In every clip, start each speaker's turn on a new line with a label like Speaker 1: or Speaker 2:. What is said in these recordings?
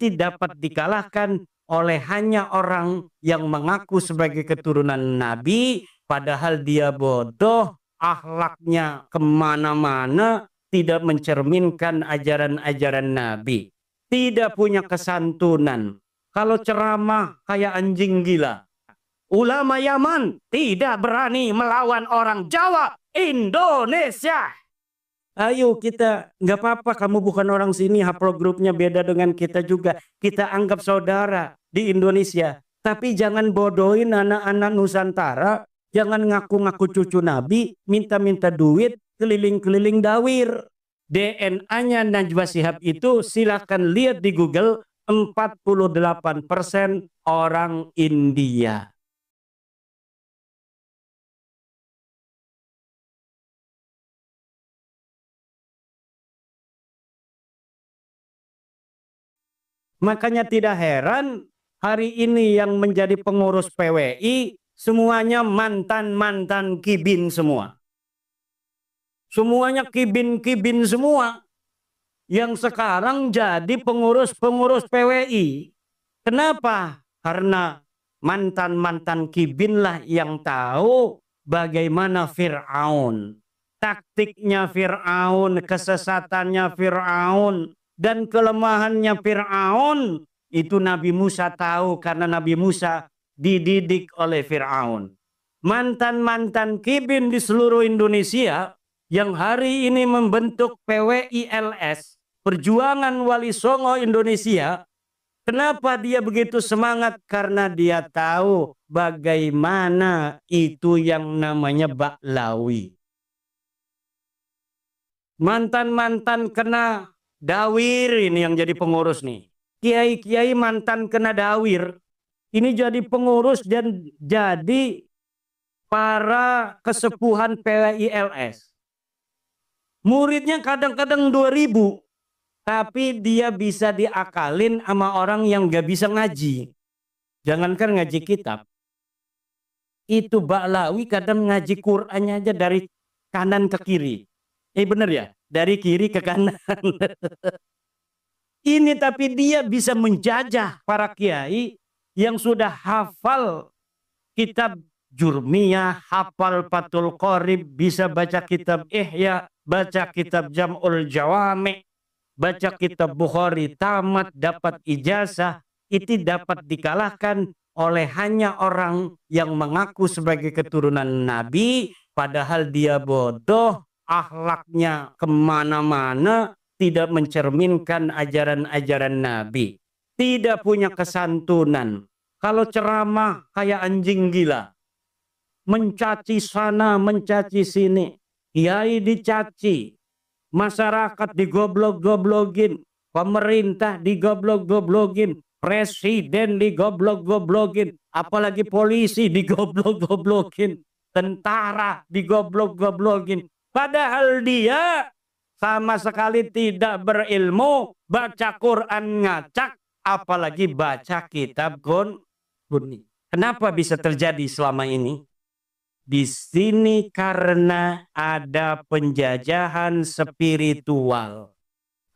Speaker 1: dapat dikalahkan oleh hanya orang yang mengaku sebagai keturunan Nabi, padahal dia bodoh, akhlaknya kemana-mana, tidak mencerminkan ajaran-ajaran Nabi, tidak punya kesantunan. Kalau ceramah kayak anjing gila. Ulama Yaman tidak berani melawan orang Jawa, Indonesia. Ayo kita, nggak apa-apa kamu bukan orang sini, haplogrupnya beda dengan kita juga. Kita anggap saudara di Indonesia. Tapi jangan bodohin anak-anak Nusantara, jangan ngaku-ngaku cucu Nabi, minta-minta duit, keliling-keliling dawir. DNA-nya Najwa Shihab itu silahkan lihat di Google, 48% orang India. Makanya tidak heran hari ini yang menjadi pengurus PWI semuanya mantan-mantan kibin semua. Semuanya kibin-kibin semua yang sekarang jadi pengurus-pengurus PWI. Kenapa? Karena mantan-mantan kibin lah yang tahu bagaimana Fir'aun. Taktiknya Fir'aun, kesesatannya Fir'aun, dan kelemahannya Fir'aun itu Nabi Musa tahu karena Nabi Musa dididik oleh Fir'aun. Mantan-mantan kibin di seluruh Indonesia yang hari ini membentuk PWILS, Perjuangan Wali Songo Indonesia. Kenapa dia begitu semangat? Karena dia tahu bagaimana itu yang namanya Baklawi. Mantan-mantan kena dawir ini yang jadi pengurus nih. Kiai-kiai mantan kena dawir. Ini jadi pengurus dan jadi para kesepuhan PWILS. Muridnya kadang-kadang 2000. Tapi dia bisa diakalin sama orang yang gak bisa ngaji. Jangankan ngaji kitab. Itu Baklawi kadang ngaji Qur'annya aja dari kanan ke kiri. Bener ya? Dari kiri ke kanan. Ini tapi dia bisa menjajah para kiai yang sudah hafal kitab Jurmiyah, hafal Fathul Qorib, bisa baca kitab Ihya, baca kitab Jam'ul Jawami, baca kitab Bukhari tamat, dapat ijazah. Itu dapat dikalahkan oleh hanya orang yang mengaku sebagai keturunan Nabi, padahal dia bodoh, akhlaknya kemana-mana, tidak mencerminkan ajaran-ajaran Nabi, tidak punya kesantunan. Kalau ceramah kayak anjing gila, mencaci sana, mencaci sini, kiai dicaci, masyarakat digoblok-goblokin, pemerintah digoblok-goblokin, presiden digoblok-goblokin, apalagi polisi digoblok-goblokin, tentara digoblok-goblokin. Padahal dia sama sekali tidak berilmu, baca Quran ngacak, apalagi baca kitab kuning. Kenapa bisa terjadi selama ini? Di sini karena ada penjajahan spiritual.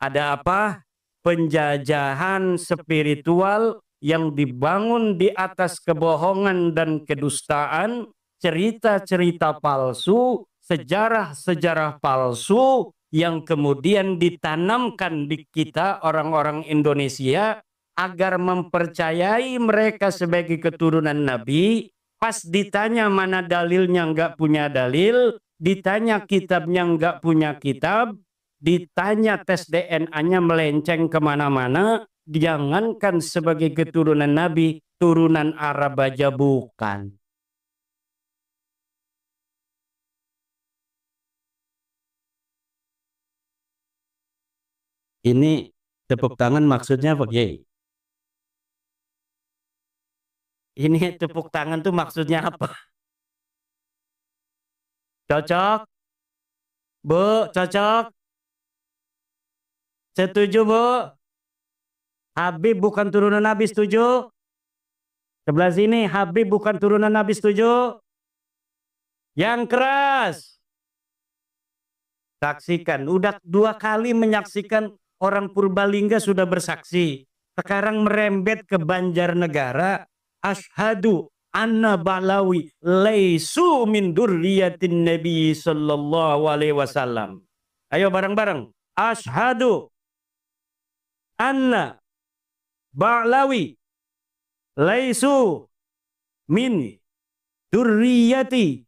Speaker 1: Ada apa? Penjajahan spiritual yang dibangun di atas kebohongan dan kedustaan, cerita-cerita palsu, sejarah-sejarah palsu yang kemudian ditanamkan di kita orang-orang Indonesia agar mempercayai mereka sebagai keturunan Nabi. Pas ditanya mana dalilnya nggak punya dalil, ditanya kitabnya nggak punya kitab, ditanya tes DNA-nya melenceng kemana-mana, jangankan sebagai keturunan Nabi, turunan Arab aja bukan. Ini tepuk tangan maksudnya apa, Kiai? Ini tepuk tangan tuh maksudnya apa? Cocok? Bu, cocok? Setuju, Bu? Habib bukan turunan Nabi, setuju? Sebelah sini, Habib bukan turunan Nabi, setuju? Yang keras. Saksikan, udah 2 kali menyaksikan orang Purbalingga sudah bersaksi. Sekarang merembet ke Banjarnegara. Ashadu anna Ba'lawi laisu min durriyatin Nabi sallallahu alaihi wasallam. Ayo bareng-bareng. Ashadu anna Ba'lawi laisu min durriyati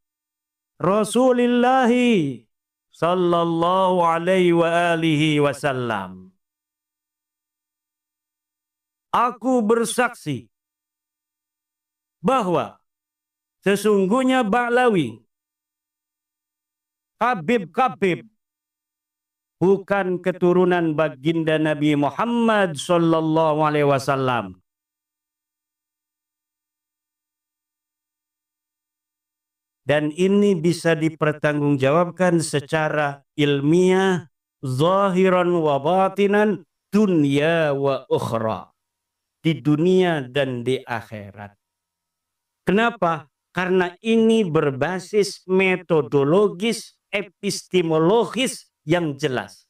Speaker 1: Rasulillahi sallallahu alaihi wa alihi wasallam. Aku bersaksi bahwa sesungguhnya Ba'lawi, Habib bukan keturunan baginda Nabi Muhammad sallallahu alaihi wasallam. Dan ini bisa dipertanggungjawabkan secara ilmiah, zahiran wa batinan, dunia wa ukhra. Di dunia dan di akhirat. Kenapa? Karena ini berbasis metodologis, epistemologis yang jelas.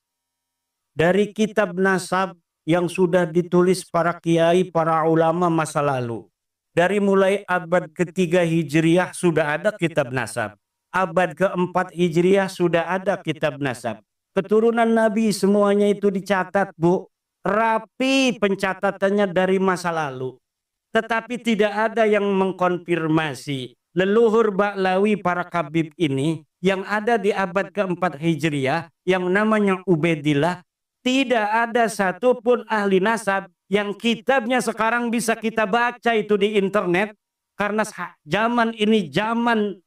Speaker 1: Dari kitab nasab yang sudah ditulis para kiai, para ulama masa lalu. Dari mulai abad ketiga Hijriah sudah ada kitab nasab. Abad keempat Hijriah sudah ada kitab nasab. Keturunan Nabi semuanya itu dicatat, Bu. Rapi pencatatannya dari masa lalu. Tetapi tidak ada yang mengkonfirmasi leluhur Ba'lawi para Habib ini yang ada di abad keempat Hijriah yang namanya Ubaidillah. Tidak ada satupun ahli nasab yang kitabnya sekarang bisa kita baca itu di internet. Karena zaman ini zaman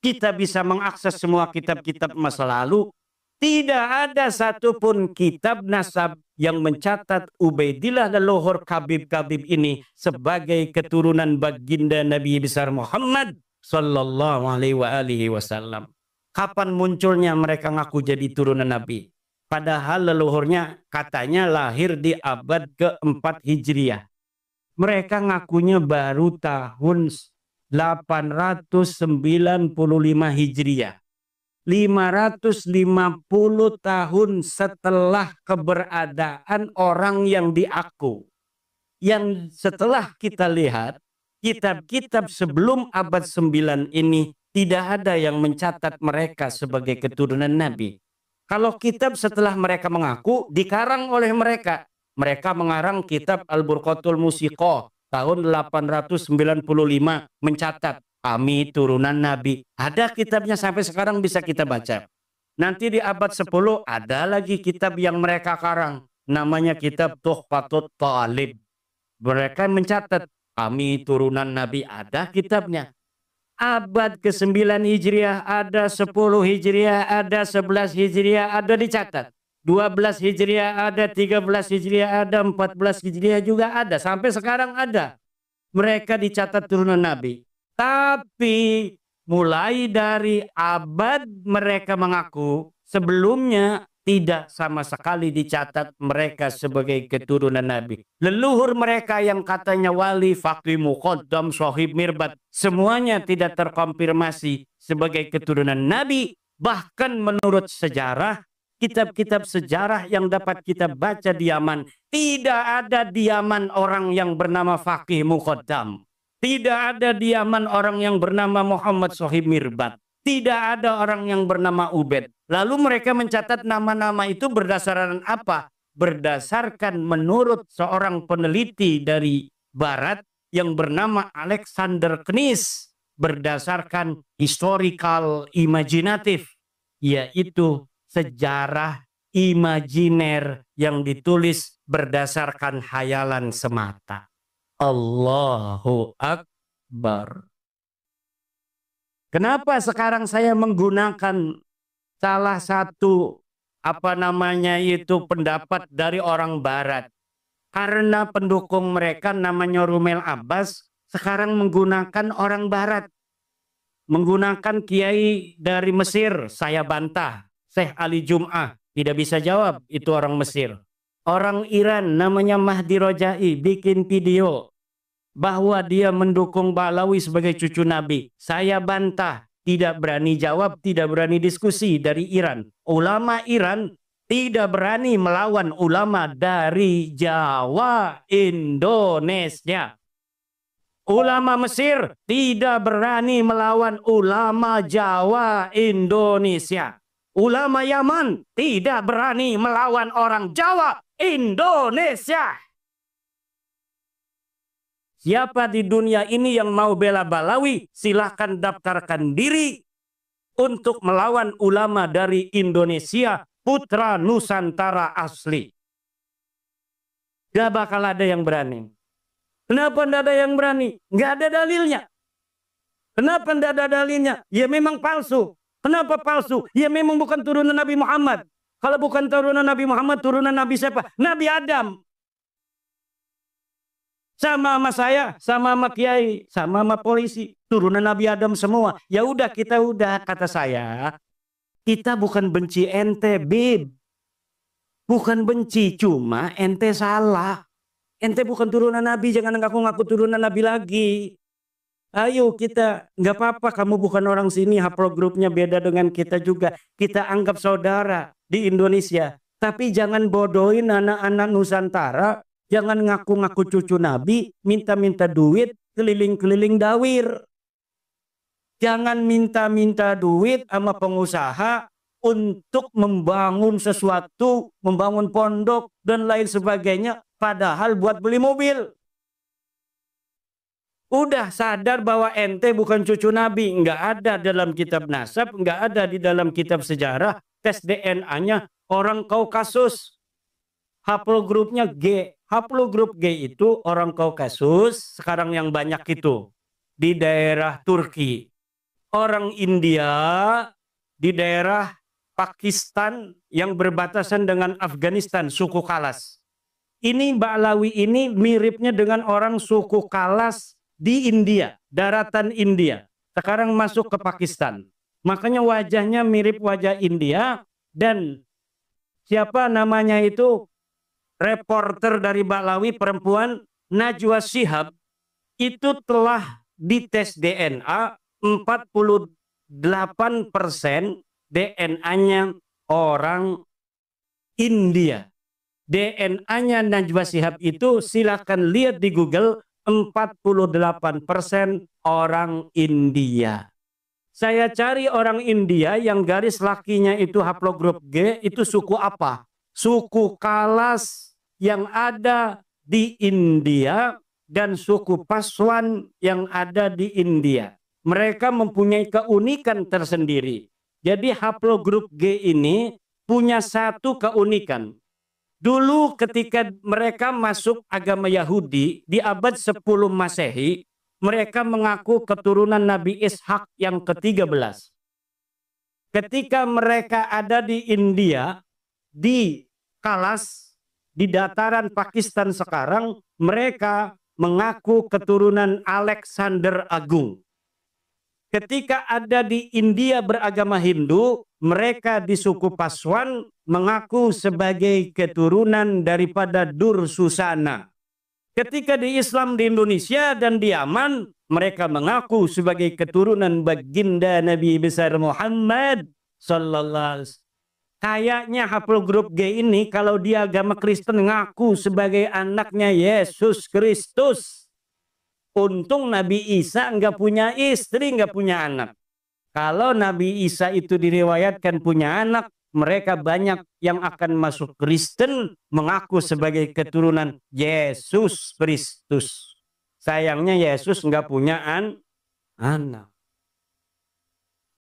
Speaker 1: kita bisa mengakses semua kitab-kitab masa lalu. Tidak ada satupun kitab nasab yang mencatat Ubaidillah leluhur Habib-Habib ini sebagai keturunan baginda Nabi besar Muhammad sallallahu alaihi wasallam. Kapan munculnya mereka ngaku jadi turunan Nabi? Padahal leluhurnya katanya lahir di abad keempat Hijriah. Mereka ngakunya baru tahun 895 Hijriah. 550 tahun setelah keberadaan orang yang diaku. Yang setelah kita lihat, kitab-kitab sebelum abad 9 ini tidak ada yang mencatat mereka sebagai keturunan Nabi. Kalau kitab setelah mereka mengaku, dikarang oleh mereka. Mereka mengarang kitab Al-Burqatul Musiqah tahun 895 mencatat kami turunan Nabi. Ada kitabnya sampai sekarang bisa kita baca. Nanti di abad 10 ada lagi kitab yang mereka karang. Namanya kitab Tuhfatut Talib. Mereka mencatat kami turunan Nabi, ada kitabnya. Abad ke-9 Hijriah ada, 10 Hijriah ada, 11 Hijriah ada dicatat. 12 Hijriah ada, 13 Hijriah ada, 14 Hijriah juga ada. Sampai sekarang ada. Mereka dicatat turunan Nabi. Tapi mulai dari abad mereka mengaku, sebelumnya tidak sama sekali dicatat mereka sebagai keturunan Nabi. Leluhur mereka yang katanya wali, faqih, muqaddam, sahib, mirbat, semuanya tidak terkonfirmasi sebagai keturunan Nabi. Bahkan menurut sejarah, kitab-kitab sejarah yang dapat kita baca di Yaman, tidak ada di Yaman orang yang bernama faqih, muqaddam. Tidak ada di Yaman orang yang bernama Muhammad sahib, mirbat. Tidak ada orang yang bernama Ubaid. Lalu mereka mencatat nama-nama itu berdasarkan apa? Berdasarkan menurut seorang peneliti dari Barat yang bernama Alexander Knies. Berdasarkan historical imaginatif. Yaitu sejarah imajiner yang ditulis berdasarkan hayalan semata. Allahu Akbar. Kenapa sekarang saya menggunakan salah satu pendapat dari orang Barat? Karena pendukung mereka namanya Rumel Abbas sekarang menggunakan orang Barat. Menggunakan kiai dari Mesir, saya bantah. Syekh Ali Jum'ah, tidak bisa jawab, itu orang Mesir. Orang Iran namanya Mahdi Rojai bikin video bahwa dia mendukung Ba'lawi sebagai cucu Nabi. Saya bantah, tidak berani jawab, tidak berani diskusi dari Iran. Ulama Iran tidak berani melawan ulama dari Jawa, Indonesia. Ulama Mesir tidak berani melawan ulama Jawa, Indonesia. Ulama Yaman tidak berani melawan orang Jawa, Indonesia. Siapa di dunia ini yang mau bela Balawi, silahkan daftarkan diri untuk melawan ulama dari Indonesia, putra Nusantara asli. Gak bakal ada yang berani. Kenapa tidak ada yang berani? Nggak ada dalilnya. Kenapa tidak ada dalilnya? Ya memang palsu. Kenapa palsu? Ya memang bukan turunan Nabi Muhammad. Kalau bukan turunan Nabi Muhammad, turunan Nabi siapa? Nabi Adam. Sama saya, sama kiai, sama polisi. Turunan Nabi Adam semua. Ya udah, kita udah, kata saya. Kita bukan benci ente, Bib. Bukan benci, cuma ente salah. Ente bukan turunan Nabi, jangan ngaku-ngaku turunan Nabi lagi. Ayo kita, nggak apa-apa kamu bukan orang sini, haplogrupnya beda dengan kita juga. Kita anggap saudara di Indonesia. Tapi jangan bodohin anak-anak Nusantara, jangan ngaku-ngaku cucu Nabi, minta-minta duit, keliling-keliling dawir. Jangan minta-minta duit sama pengusaha untuk membangun sesuatu, membangun pondok, dan lain sebagainya. Padahal buat beli mobil. Udah sadar bahwa ente bukan cucu Nabi. Nggak ada dalam kitab nasab, nggak ada di dalam kitab sejarah. Tes DNA-nya orang Kaukasus. Haplogrupnya G. Haplogrup G itu orang Kaukasus. Sekarang yang banyak itu di daerah Turki. Orang India di daerah Pakistan yang berbatasan dengan Afghanistan, suku Kalas. Ini Ba'lawi ini miripnya dengan orang suku Kalas di India, daratan India. Sekarang masuk ke Pakistan. Makanya wajahnya mirip wajah India. Dan siapa namanya itu? Reporter dari Ba'lawi perempuan, Najwa Shihab, itu telah dites DNA 48% DNA-nya orang India. DNA-nya Najwa Shihab itu silakan lihat di Google, 48% orang India. Saya cari orang India yang garis lakinya itu haplogrup G, itu suku apa? Suku Kalas yang ada di India dan suku Paswan yang ada di India. Mereka mempunyai keunikan tersendiri. Jadi haplogrup G ini punya satu keunikan. Dulu ketika mereka masuk agama Yahudi di abad 10 Masehi, mereka mengaku keturunan Nabi Ishak yang ke-13. Ketika mereka ada di India, di Kalas, di dataran Pakistan sekarang, mereka mengaku keturunan Alexander Agung. Ketika ada di India beragama Hindu, mereka di suku Paswan mengaku sebagai keturunan daripada Dursusana. Ketika di Islam di Indonesia dan di Yaman, mereka mengaku sebagai keturunan baginda Nabi besar Muhammad sallallahu alaihi wasallam. Kayaknya haplogrup G ini kalau dia agama Kristen ngaku sebagai anaknya Yesus Kristus. Untung Nabi Isa nggak punya istri, nggak punya anak. Kalau Nabi Isa itu diriwayatkan punya anak, mereka banyak yang akan masuk Kristen mengaku sebagai keturunan Yesus Kristus. Sayangnya Yesus nggak punya anak.